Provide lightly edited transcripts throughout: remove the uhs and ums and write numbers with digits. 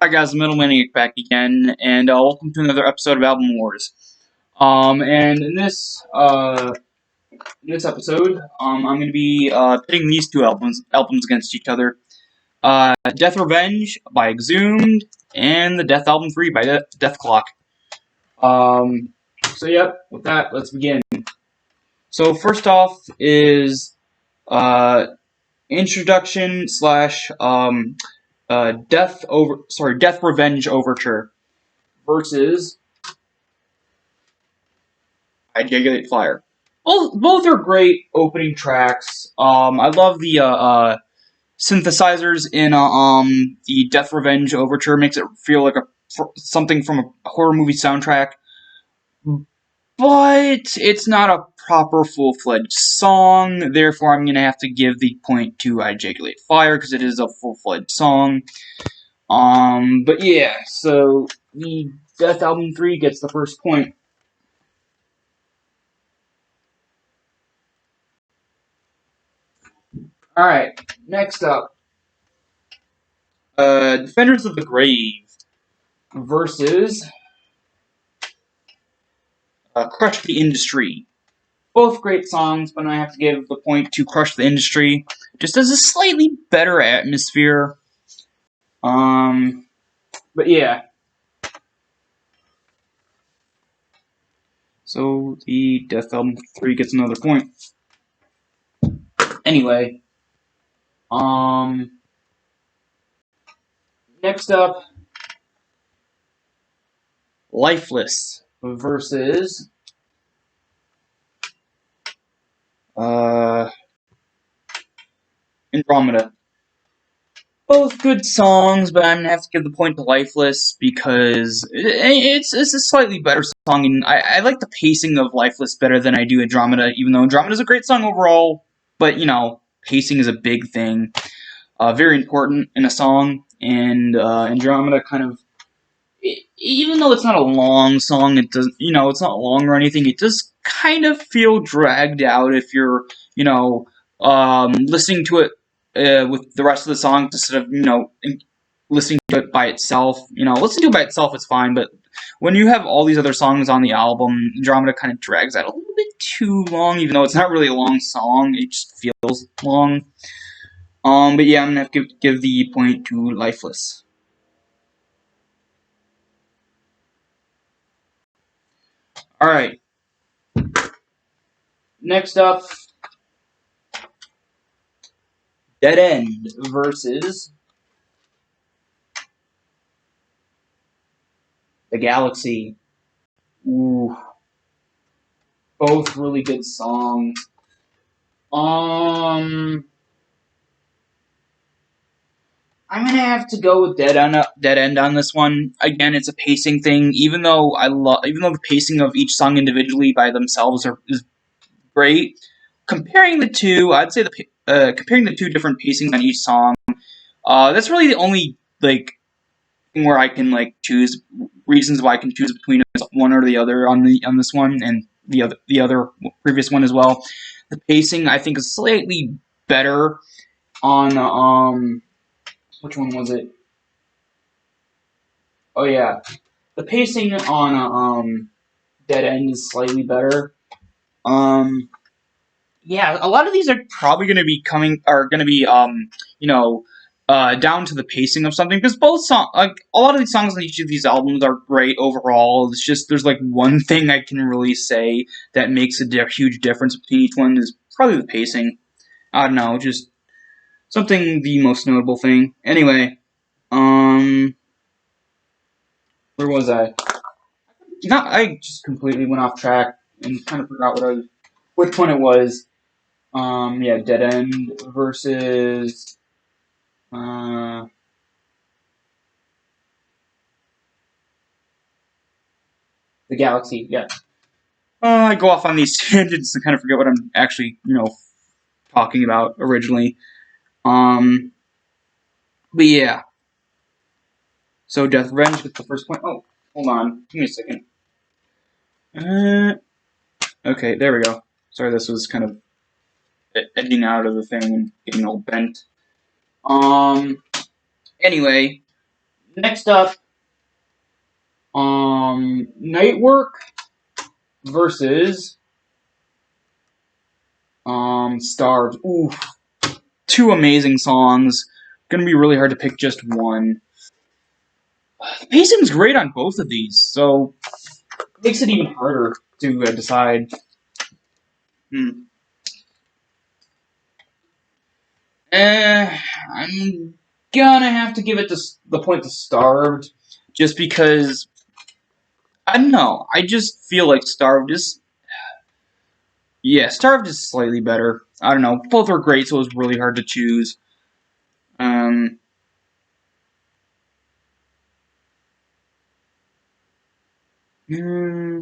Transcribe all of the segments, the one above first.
Hi guys, the Middle Maniac back again, and welcome to another episode of Album Wars. And in this episode, I'm going to be pitting these two albums against each other: Death Revenge by Exhumed and the Dethalbum 3 by Death Clock. With that, let's begin. So first off is introduction slash Death Revenge Overture versus I Jagged Fire. Both are great opening tracks. I love the synthesizers in the Death Revenge Overture. Makes it feel like something from a horror movie soundtrack. But it's not a proper full-fledged song. Therefore, I'm gonna have to give the point to I Jagged Fire because it is a full-fledged song. But yeah, so the Dethalbum 3 gets the first point. Alright, next up. Defenders of the Grave versus Crush the Industry. Both great songs, but I have to give the point to Crush the Industry. Just as a slightly better atmosphere. But yeah. So the Dethalbum 3 gets another point. Anyway. Next up. Lifeless versus Andromeda. Both good songs, but I'm gonna have to give the point to Lifeless because it's a slightly better song, and I like the pacing of Lifeless better than I do Andromeda, even though Andromeda's a great song overall, but, pacing is a big thing. Very important in a song, and Andromeda kind of, even though it's not a long song, it does, it's not long or anything, it does kind of feel dragged out if you're, listening to it with the rest of the songs instead of, listening to it by itself. Listening to it by itself is fine, but when you have all these other songs on the album, Andromeda kind of drags out a little bit too long, even though it's not really a long song, it just feels long. But yeah, I'm gonna have to give the point to Lifeless. Alright. Next up, Dead End versus The Galaxy. Ooh. Both really good songs. I'm gonna have to go with Dead End on this one. Again, it's a pacing thing. Even though the pacing of each song individually by themselves is great, comparing the two, I'd say comparing the two different pacings on each song, that's really the only thing where I can choose reasons why I can choose between one or the other on this one and the other previous one as well. The pacing I think is slightly better on which one was it? Oh yeah, the pacing on Dead End is slightly better. Yeah, a lot of these are probably going to be down to the pacing of something, because both a lot of these songs on each of these albums are great overall. It's just there's one thing I can really say that makes a huge difference between each one is probably the pacing. I don't know, just something the most notable thing. Anyway, where was I? I just completely went off track and kind of forgot which one it was. Yeah, Dead End versus The Galaxy. Yeah. I go off on these tangents and kind of forget what I'm actually, talking about originally. But yeah. So Death Revenge gets the first point. Oh, hold on. Give me a second. Okay, there we go. Sorry, this was kind of edging out of the thing and getting all bent. Anyway, Next up, Night Work versus Starved. Ooh, two amazing songs. Gonna be really hard to pick just one. The pacing's great on both of these, so it makes it even harder to decide. I'm gonna have to give it the point to Starved, just because I don't know. I just feel like Starved is Starved is slightly better. I don't know. Both are great, so it was really hard to choose. Um. hmm,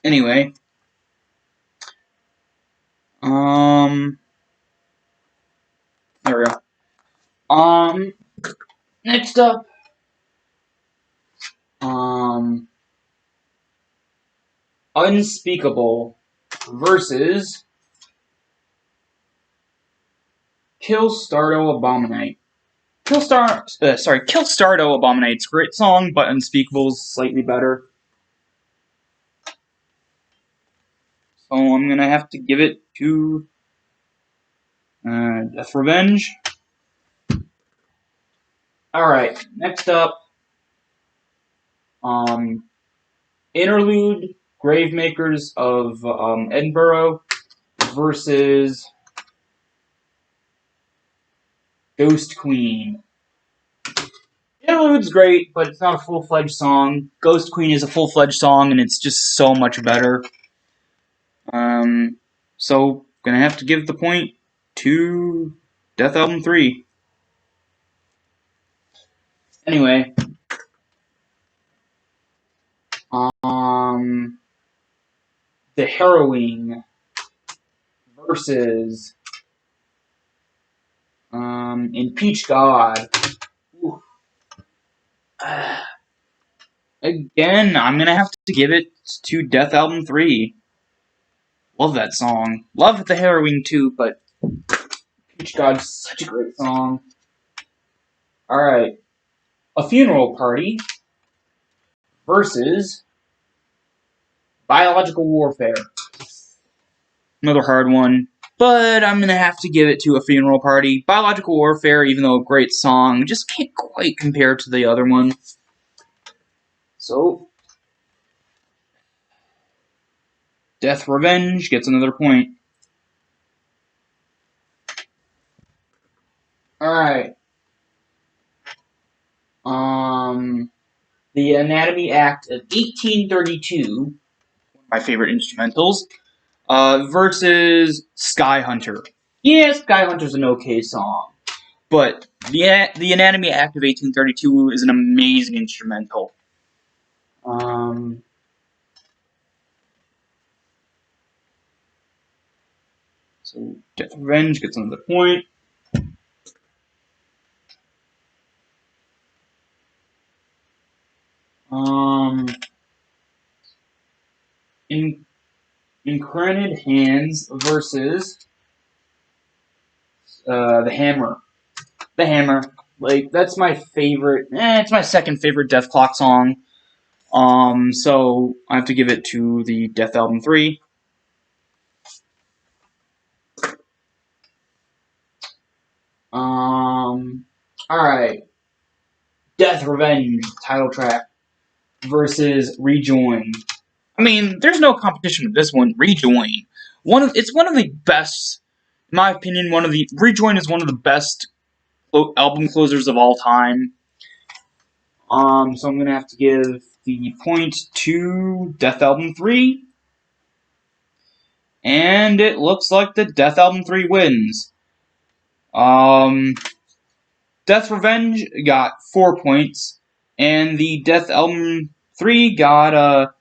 Anyway. Um. There we go. Next up. Um. Unspeakable versus Kill Stardo Abominate. Kill Stardo Abominate's great song, but Unspeakable's slightly better. So I'm gonna have to give it to Death Revenge. Alright, next up, Interlude Gravemakers of Edinburgh versus Ghost Queen. Interlude's great, but it's not a full-fledged song. Ghost Queen is a full-fledged song, and it's just so much better. So gonna have to give the point to Dethalbum 3. Anyway, The Harrowing versus Impeach God. Again, I'm gonna have to give it to Dethalbum 3. Love that song. Love The Harrowing too, but Impeach God's such a great song. Alright. A Funeral Party versus Biological Warfare. Another hard one, but I'm gonna have to give it to A Funeral Party. Biological Warfare, even though a great song, just can't quite compare to the other one. So, Death Revenge gets another point. Alright. The Anatomy Act of 1832, my favorite instrumentals, versus Sky Hunter. Yeah, Sky Hunter's an okay song, but the Anatomy Act of 1832 is an amazing instrumental. So Death Revenge gets another point. Incarnate Hands versus The Hammer. The Hammer. Like, that's my favorite. It's my second favorite Death Clock song. So I have to give it to the Dethalbum 3. Alright. Death Revenge title track versus Rejoin. I mean, there's no competition with this one. Rejoin. It's one of the best, in my opinion, Rejoin is one of the best album closers of all time. So I'm gonna have to give the point to Dethalbum 3. And it looks like the Dethalbum 3 wins. Death Revenge got 4 points, and the Dethalbum 3 got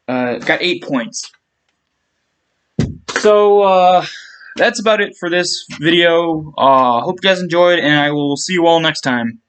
8 points. So that's about it for this video. Hope you guys enjoyed, and I will see you all next time.